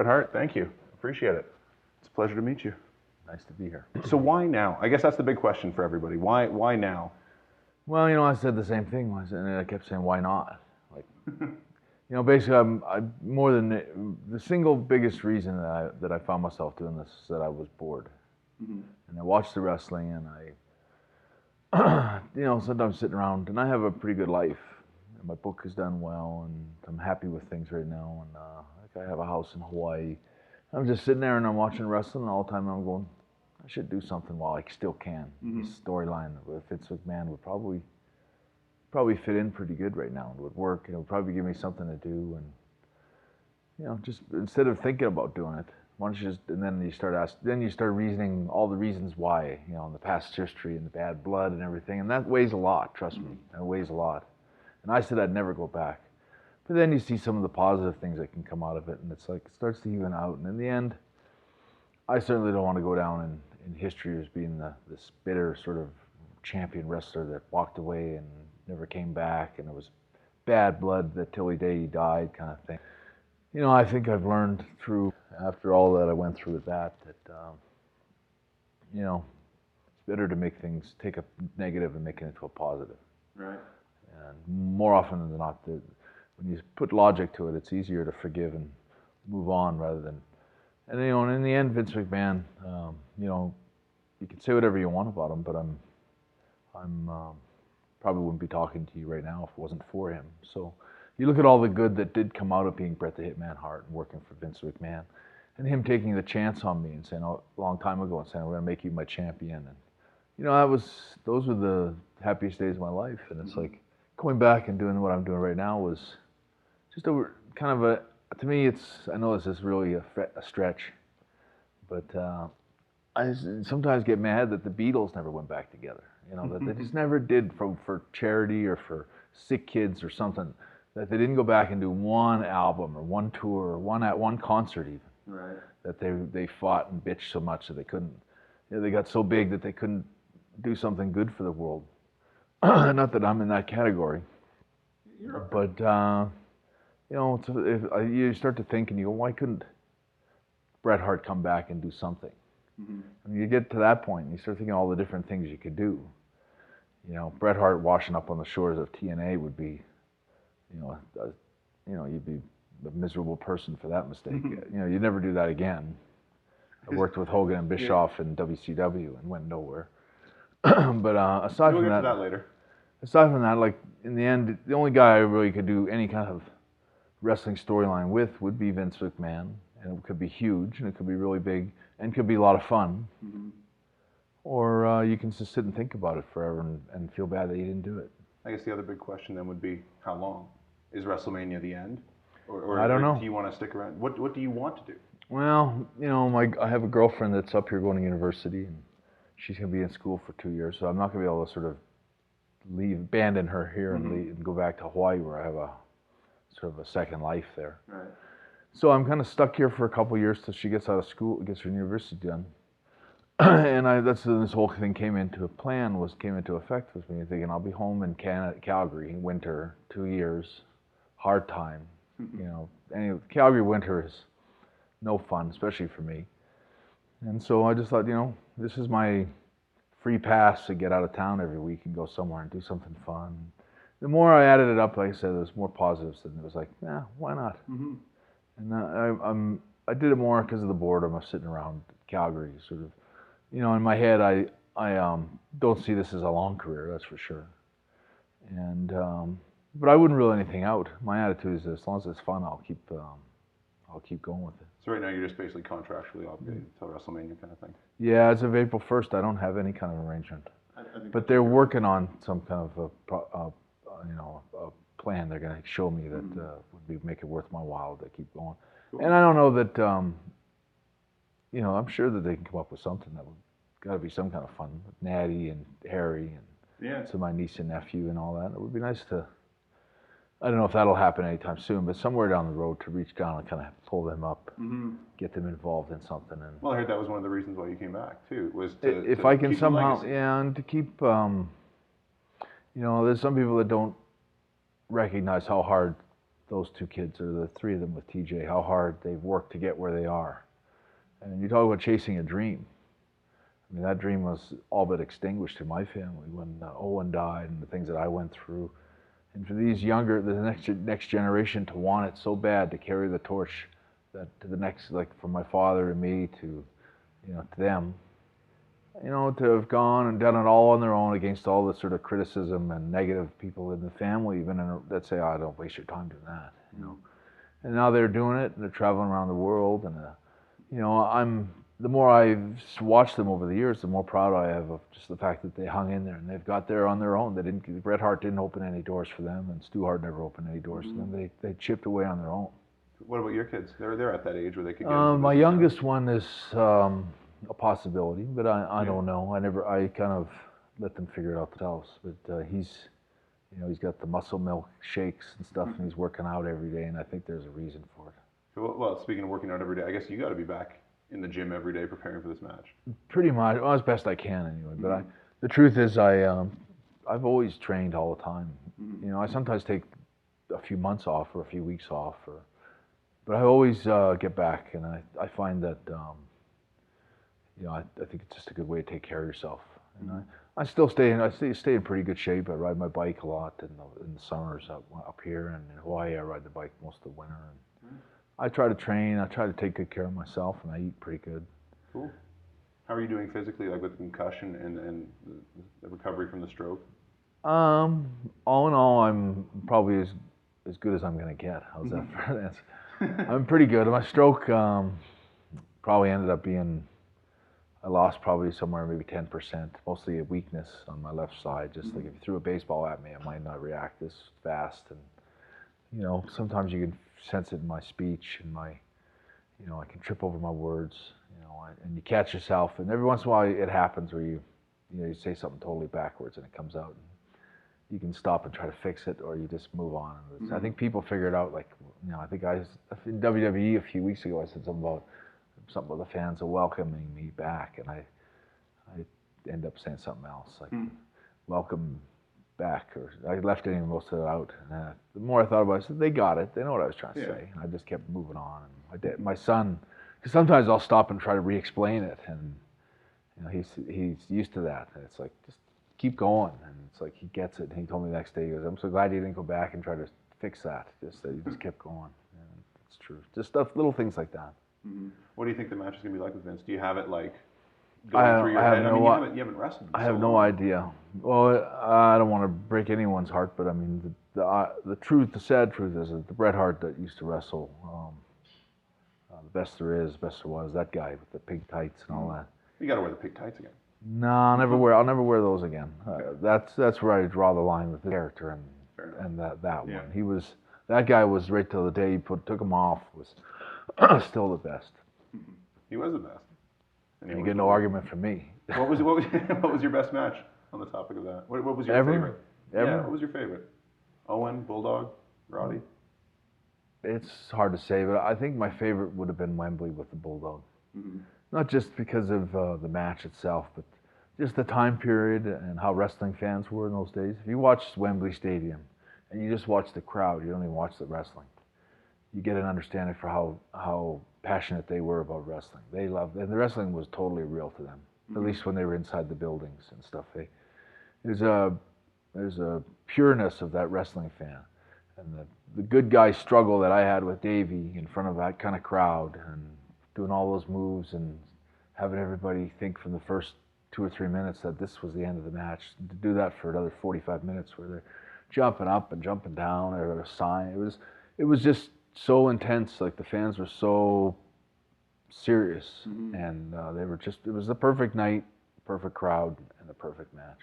Bret Hart, thank you. Appreciate it. It's a pleasure to meet you. Nice to be here. So why now? I guess that's the big question for everybody. Why now? Well, I said the same thing, and I kept saying, why not? Like, basically, I'm more than the single biggest reason that I found myself doing this is that I was bored, and I watched the wrestling, and I, sometimes sitting around, and I have a pretty good life. My book has done well, and I'm happy with things right now, and like I have a house in Hawaii. I'm just sitting there and I'm watching wrestling, and all the time I'm going, I should do something while I still can. The storyline with Vince McMahon would probably fit in pretty good right now. It would work, and it would probably give me something to do, and just instead of thinking about doing it, why don't you just, and then you start reasoning all the reasons why, the past history and the bad blood and everything, and that weighs a lot, trust me, that weighs a lot. And I said I'd never go back. But then you see some of the positive things that can come out of it, and it's like, it starts to even out. And in the end, I certainly don't want to go down in history as being this bitter sort of champion wrestler that walked away and never came back, and it was bad blood that till the day he died kind of thing. I think I've learned after all that I went through with that it's better to take a negative and make it into a positive. Right. And more often than not, when you put logic to it, it's easier to forgive and move on rather than. And and in the end, Vince McMahon, you can say whatever you want about him, but I'm probably wouldn't be talking to you right now if it wasn't for him. So you look at all the good that did come out of being Bret the Hitman Hart and working for Vince McMahon, and him taking the chance on me and saying a long time ago and saying, "We're going to make you my champion," and those were the happiest days of my life. And it's like, going back and doing what I'm doing right now was just to me, I know this is really a stretch, but I sometimes get mad that the Beatles never went back together, that they just never did for charity or for sick kids or something, that they didn't go back and do one album or one tour or one concert even, right. That they fought and bitched so much that they couldn't, they got so big that they couldn't do something good for the world. Not that I'm in that category, but if you start to think and you go, why couldn't Bret Hart come back and do something? And you get to that point and you start thinking all the different things you could do. Bret Hart washing up on the shores of TNA would be, you'd be a miserable person for that mistake. You'd never do that again. I worked with Hogan and Bischoff in WCW and went nowhere. But aside We'll from get that, to that later. Aside from that, like in the end, the only guy I really could do any kind of wrestling storyline with would be Vince McMahon, and it could be huge, and it could be really big, and could be a lot of fun. Or you can just sit and think about it forever and feel bad that you didn't do it. I guess the other big question then would be, how long? Is WrestleMania the end? Or I don't know. Do you want to stick around? What do you want to do? Well, I have a girlfriend that's up here going to university, and she's going to be in school for 2 years, so I'm not going to be able to sort of abandon her here and leave and go back to Hawaii where I have a sort of a second life there. Right. So I'm kind of stuck here for a couple of years till she gets out of school, gets her university done. And that's when this whole thing came into effect, was me thinking I'll be home in Calgary in winter, 2 years, hard time. Calgary winter is no fun, especially for me. And so I just thought, this is my free pass to get out of town every week and go somewhere and do something fun. The more I added it up, like I said, there was more positives, and it was like, why not? And I did it more because of the boredom of sitting around Calgary, sort of. In my head, I don't see this as a long career, that's for sure. And but I wouldn't rule anything out. My attitude is that as long as it's fun, I'll keep going with it. So right now you're just basically contractually obligated until WrestleMania kind of thing. Yeah, as of April 1st, I don't have any kind of arrangement. But they're working on some kind of a plan they're going to show me that would make it worth my while to keep going. Cool. And I don't know that, I'm sure that they can come up with something that would got to be some kind of fun with Natty and Harry and so my niece and nephew and all that. It would be nice to. I don't know if that'll happen anytime soon, but somewhere down the road to reach down and kind of pull them up, get them involved in something. And well, I heard that was one of the reasons why you came back too. Was if I can somehow, and to keep, there's some people that don't recognize how hard those two kids, or the three of them with TJ, how hard they've worked to get where they are. And you talk about chasing a dream. I mean, that dream was all but extinguished in my family when Owen died and the things that I went through. And for these younger, the next generation to want it so bad to carry the torch that to the next, like from my father and me to, to them, to have gone and done it all on their own against all the sort of criticism and negative people in the family, even that say, "Oh, don't waste your time doing that," And now they're doing it, and they're traveling around the world, and the more I've watched them over the years, the more proud I am of just the fact that they hung in there and they've got there on their own. Bret Hart didn't open any doors for them, and Stu Hart never opened any doors for them. They chipped away on their own. What about your kids? They're at that age where they could get. My youngest one is a possibility, but I don't know. I kind of let them figure it out themselves. But he's got the muscle milk shakes and stuff, and he's working out every day, and I think there's a reason for it. Well, speaking of working out every day, I guess you got to be back in the gym every day preparing for this match. Pretty much, well, as best I can anyway. But the truth is, I've always trained all the time. I sometimes take a few months off or a few weeks off, but I always get back, and I find that I think it's just a good way to take care of yourself. And I still stay in pretty good shape. I ride my bike a lot in the summers up here, and in Hawaii I ride the bike most of the winter. And I try to train. I try to take good care of myself, and I eat pretty good. Cool. How are you doing physically, like with concussion and the recovery from the stroke? All in all, I'm probably as good as I'm going to get. How's that for an answer? I'm pretty good. My stroke probably ended up being, I lost probably somewhere maybe 10%, mostly a weakness on my left side. Just like if you threw a baseball at me, I might not react this fast. And, sometimes you can sense it in my speech and I can trip over my words, and you catch yourself. And every once in a while it happens where you say something totally backwards and it comes out. And you can stop and try to fix it, or you just move on. I think people figure it out. Like, I think in WWE a few weeks ago, I said something about the fans are welcoming me back, and I end up saying something else like welcome back, or I left most of it out. And the more I thought about it, I said, they got it. They know what I was trying to say. And I just kept moving on. And my son, because sometimes I'll stop and try to re-explain it, and he's used to that. And it's like, just keep going. And it's like he gets it. And he told me the next day, he goes, "I'm so glad you didn't go back and try to fix that. Just that you just kept going." And it's true. Just little things like that. What do you think the match is going to be like with Vince? Do you have it like going through your head? You haven't wrestled. I have no idea. Well, I don't want to break anyone's heart, but I mean, the sad truth is that the Bret Hart that used to wrestle, the best there is, best there was, that guy with the pink tights and all that. You got to wear the pink tights again. No, I'll never wear those again. That's where I draw the line with the character and that one. That guy was right till the day he took him off was still the best. He was the best. And you get no argument from me. What was your best match on the topic of that? What was your favorite? Ever? Yeah, what was your favorite? Owen, Bulldog, Roddy? It's hard to say, but I think my favorite would have been Wembley with the Bulldog. Not just because of the match itself, but just the time period and how wrestling fans were in those days. If you watch Wembley Stadium and you just watch the crowd, you don't even watch the wrestling, you get an understanding for how passionate they were about wrestling. They loved it, and the wrestling was totally real to them, at least when they were inside the buildings and stuff. There's a pureness of that wrestling fan, and the good guy struggle that I had with Davey in front of that kind of crowd, and doing all those moves and having everybody think from the first 2 or 3 minutes that this was the end of the match. To do that for another 45 minutes where they're jumping up and jumping down or a sign, it was just so intense. Like the fans were so serious, and it was the perfect night, perfect crowd, and the perfect match.